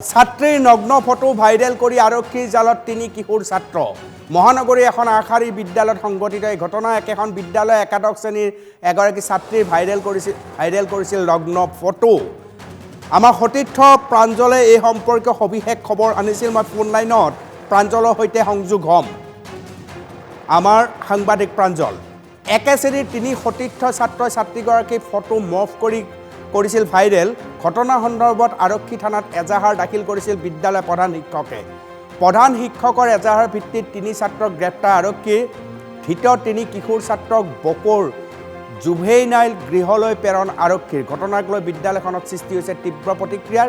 ছাত্ৰীৰ নগ্ন photo viral কৰি আৰক্ষীৰ জালত তিনি কিশোৰ ছাত্ৰ মহানগৰী এখন আশাৰী বিদ্যালয়ত সংঘটিত এই ঘটনা একেখন বিদ্যালয় একাদশ শ্ৰেণীৰ এগৰাকী ছাত্ৰীৰ ভাইৰেল কৰিছিল নগ্ন ফটো আমাৰ সতীৰ্থ প্ৰাঞ্জলে এই সম্পৰ্কীয় সবিশেষ খবৰ আনিছিল মই ফোন লাইনত প্ৰাঞ্জলৰ সৈতে সংযোগ হ'ম আমাৰ সাংবাদিক প্ৰাঞ্জল একে শ্ৰেণীৰ তিনি সতীৰ্থ ছাত্ৰীগৰাকীৰ ফটো মফ কৰিছিল ভাইৰেল ঘটনা সন্দৰ্ভত আৰক্ষী থানাত এজাহাৰ দাখিল কৰিছিল বিদ্যালয় প্ৰধান শিক্ষকৰ এজাহাৰ ভিত্তিত তিনি ছাত্ৰক গ্ৰেপ্তাৰ আৰক্ষীৰ ধৃত তিনি কিশোৰ ছাত্ৰক বকৰ জুভেইনাইল গৃহলৈ প্ৰেৰণ আৰক্ষীৰ ঘটনাক লৈ বিদ্যালয়খনত সৃষ্টি হৈছে তীব্ৰ প্ৰতিক্ৰিয়াৰ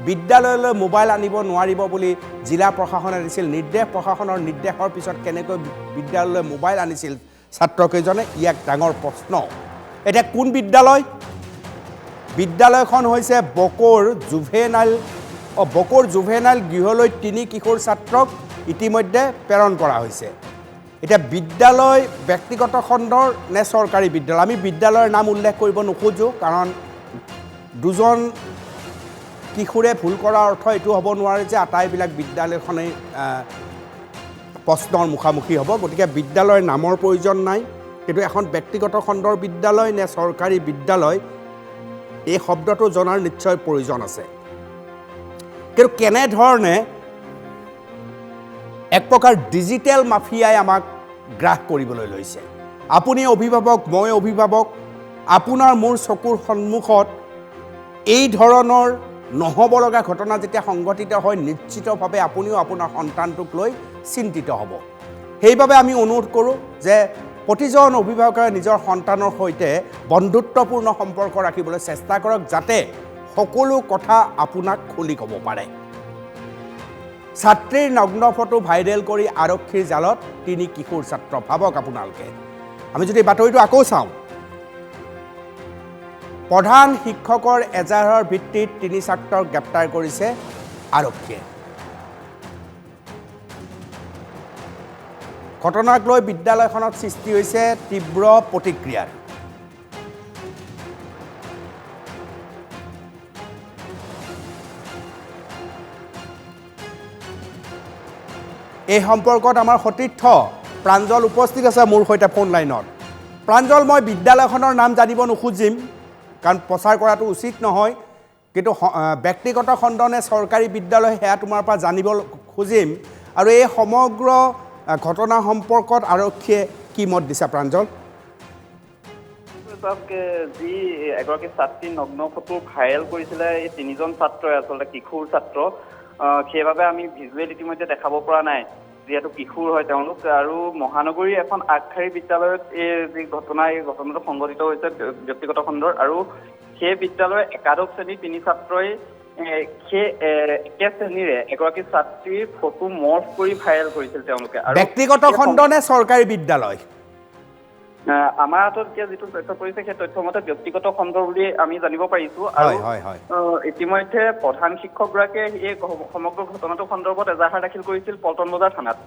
বিদ্যালয়লৈ মোবাইল আনিব নোৱাৰিব বুলি জিলা প্ৰশাসনে দিছিল নিৰ্দেশ প্ৰশাসনৰ নিৰ্দেশৰ পিছত কেনেকৈ বিদ্যালয়লৈ মোবাইল আনিছিল ছাত্ৰকেইজনে ইয়াক ডাঙৰ প্ৰশ্ন এতিয়া কোন বিদ্যালয়খন হৈছে বকৰ জুভেনাইল গৃহলৈ তিনি কিশোৰ ছাত্ৰক ইতিমধ্যে প্ৰেৰণ কৰা হৈছে এটা বিদ্যালয় ব্যক্তিগত খণ্ডৰ নে চৰকাৰী বিদ্যালয় আমি বিদ্যালয়ৰ নাম উল্লেখ কৰিব নোখোজো কাৰণ দুজন কিশোৰে ভুল কৰাৰ অৰ্থ এটো হ'ব নোৱাৰে যে আটাইবিলাক বিদ্যালয়খনে প্ৰশ্নৰ মুখামুখি হ'ব গতিকে বিদ্যালয়ৰ নামৰ প্ৰয়োজন নাই কিন্তু এখন ব্যক্তিগত খণ্ডৰ বিদ্যালয় নে চৰকাৰী বিদ্যালয় এই শব্দটো জনাৰ নিশ্চয় প্ৰয়োজন আছে কিন্তু কেনেধৰণে এক প্ৰকাৰ ডিজিটেল মাফিয়াই আমাক গ্ৰাস কৰিবলৈ লৈছে আপুনি অভিভাৱক মই অভিভাৱক আপোনাৰ মোৰ চকুৰ সন্মুখত এই ধৰণৰ নহ'ব লগা ঘটনা যেতিয়া সংঘটিত হয় নিশ্চিতভাৱে আপুনিও আপোনাৰ সন্তানটোক লৈ চিন্তিত হ'ব সেইবাবে আমি অনুৰোধ কৰোঁ যে প্ৰতিজন অভিভাৱকে নিজৰ সন্তানৰ সৈতে বন্ধুত্বপূৰ্ণ সম্পৰ্ক ৰাখিবলৈ চেষ্টা কৰক যাতে সকলো কথা আপোনাক খুলি ক'ব পাৰে ছাত্ৰীৰ নগ্ন ফটো ভাইৰেল কৰি আৰক্ষীৰ জালত তিনি কিশোৰ ছাত্ৰ ভাবক আপোনালোকে আমি যদি বাতৰিটো আকৌ চাওঁ প্ৰধান শিক্ষকৰ এজাহাৰৰ ভিত্তিত তিনি ছাত্ৰক গ্ৰেপ্তাৰ কৰিছে আৰক্ষীয়ে ঘটনাক লৈ বিদ্যালয়খনত সৃষ্টি হৈছে তীব্ৰ প্ৰতিক্ৰিয়াৰ এই সম্পৰ্কত আমাৰ সতীৰ্থ প্ৰাঞ্জল উপস্থিত আছে মোৰ সৈতে ফোন লাইনত প্ৰাঞ্জল মই বিদ্যালয়খনৰ নাম জানিব নোখোজিম কাৰণ প্ৰচাৰ কৰাটো উচিত নহয় কিন্তু ব্যক্তিগত খণ্ড নে চৰকাৰী বিদ্যালয় সেয়া তোমাৰ পৰা জানিব খুজিম আৰু এই সমগ্ৰ ঘটনা সম্পৰ্কত আৰক্ষীয়ে কি মত দিছে প্ৰাঞ্জল যি এগৰাকী ছাত্ৰী নগ্ন ফটো ভাইৰেল কৰিছিলে এই তিনিজন ছাত্ৰই আচলতে কিশোৰ ছাত্ৰ সেইবাবে আমি ভিজুৱেল ইতিমধ্যে দেখাব পৰা নাই যিহেতু কিশোৰ হয় তেওঁলোক আৰু মহানগৰীৰ এখন আগশাৰী বিদ্যালয়ত এই ঘটনাটো সংঘটিত হৈছে ব্যক্তিগত খণ্ডৰ আৰু সেই বিদ্যালয়ৰ একাদশ শ্ৰেণীৰ তিনি ছাত্ৰই সেই একে শ্ৰেণীৰে এগৰাকী ছাত্ৰীৰ ফটো মৰ্ফ কৰি ভাইৰেল কৰিছিল তেওঁলোকে আৰু ব্যক্তিগত খণ্ড নে চৰকাৰী বিদ্যালয় আমাৰ হাতত এতিয়া যিটো তথ্য পৰিছে সেই তথ্য মতে ব্যক্তিগত খণ্ড বুলি আমি জানিব পাৰিছো আৰু ইতিমধ্যে প্ৰধান শিক্ষকগৰাকীয়ে এই সমগ্ৰ ঘটনাটো সন্দৰ্ভত এজাহাৰ দাখিল কৰিছিল পল্টন বজাৰ থানাত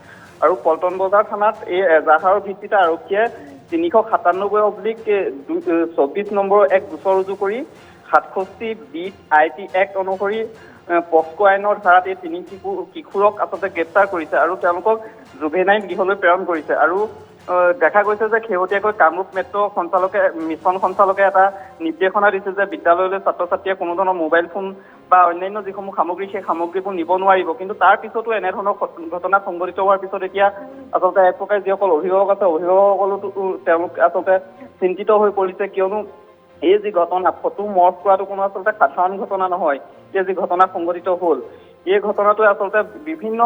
আৰু পল্টন বজাৰ থানাত এই এজাহাৰৰ ভিত্তিতে আৰক্ষীয়ে 397/24 নম্বৰ এক গোচৰ ৰুজু কৰি 67 IT এক্ট অনুসৰি পস্কো আইনৰ ধাৰাত এই তিনি কিশোৰক আচলতে গ্ৰেপ্তাৰ কৰিছে আৰু তেওঁলোকক জুভেনাইল গৃহলৈ প্ৰেৰণ কৰিছে আৰু দেখা গৈছে যে শেহতীয়াকৈ কামৰূপ মেট্ৰ' মিছন সঞ্চালকে এটা নিৰ্দেশনা দিছে যে বিদ্যালয়লৈ ছাত্ৰ ছাত্ৰীয়ে কোনো ধৰণৰ মোবাইল ফোন বা অন্যান্য যিসমূহ সামগ্ৰী সেই সামগ্ৰীবোৰ নিব নোৱাৰিব কিন্তু তাৰ পিছতো এনেধৰণৰ ঘটনা সংঘটিত হোৱাৰ পিছত এতিয়া আচলতে এক প্ৰকাৰে যিসকল অভিভাৱক আছে অভিভাৱকসকলতো তেওঁলোক আচলতে চিন্তিত হৈ পৰিছে কিয়নো এই যি ঘটনা ফটো মৰ্ফ কৰাটো কোনো আচলতে সাধাৰণ ঘটনা নহয় এই যি ঘটনা সংঘটিত হ'ল এই ঘটনাটোৱে আচলতে বিভিন্ন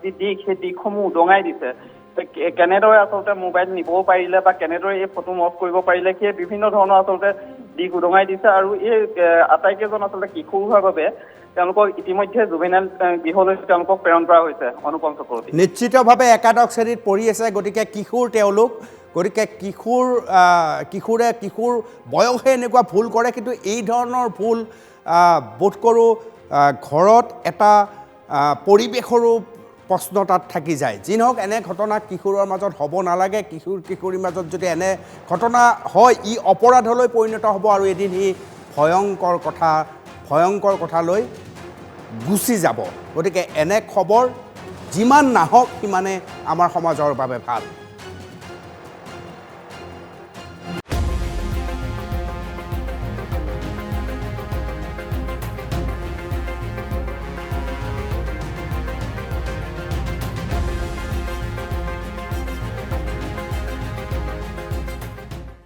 যি দিশ সেই দিশসমূহ উদঙাই দিছে কেনেদৰে আচলতে মোবাইল নিবও পাৰিলে বা কেনেদৰে এই ফটো মৰ্ফ কৰিব পাৰিলে সেই বিভিন্ন ধৰণৰ আচলতে দিশ উদঙাই দিছে আৰু এই আটাইকেইজন আচলতে কিশোৰ হোৱাৰ বাবে তেওঁলোকক ইতিমধ্যে জুভেনাইল গৃহলৈ তেওঁলোকক প্ৰেৰণ কৰা হৈছে অনুপম চক্ৰৱৰ্তী নিশ্চিতভাৱে একাদশ শ্ৰেণীত পঢ়ি আছে গতিকে কিশোৰ তেওঁলোক গতিকে কিশোৰ বয়সে এনেকুৱা ভুল কৰে কিন্তু এই ধৰণৰ ভুল বোধ কৰোঁ ঘৰত এটা পৰিৱেশৰো প্ৰশ্ন তাত থাকি যায় যি নহওক এনে ঘটনা কিশোৰৰ মাজত হ'ব নালাগে কিশোৰীৰ মাজত যদি এনে ঘটনা হয় ই অপৰাধলৈ পৰিণত হ'ব আৰু এদিন ই ভয়ংকৰ কথা লৈ গুচি যাব। গতিকে এনে খবৰ যিমান নাহক সিমানে আমাৰ সমাজৰ বাবে ভাল।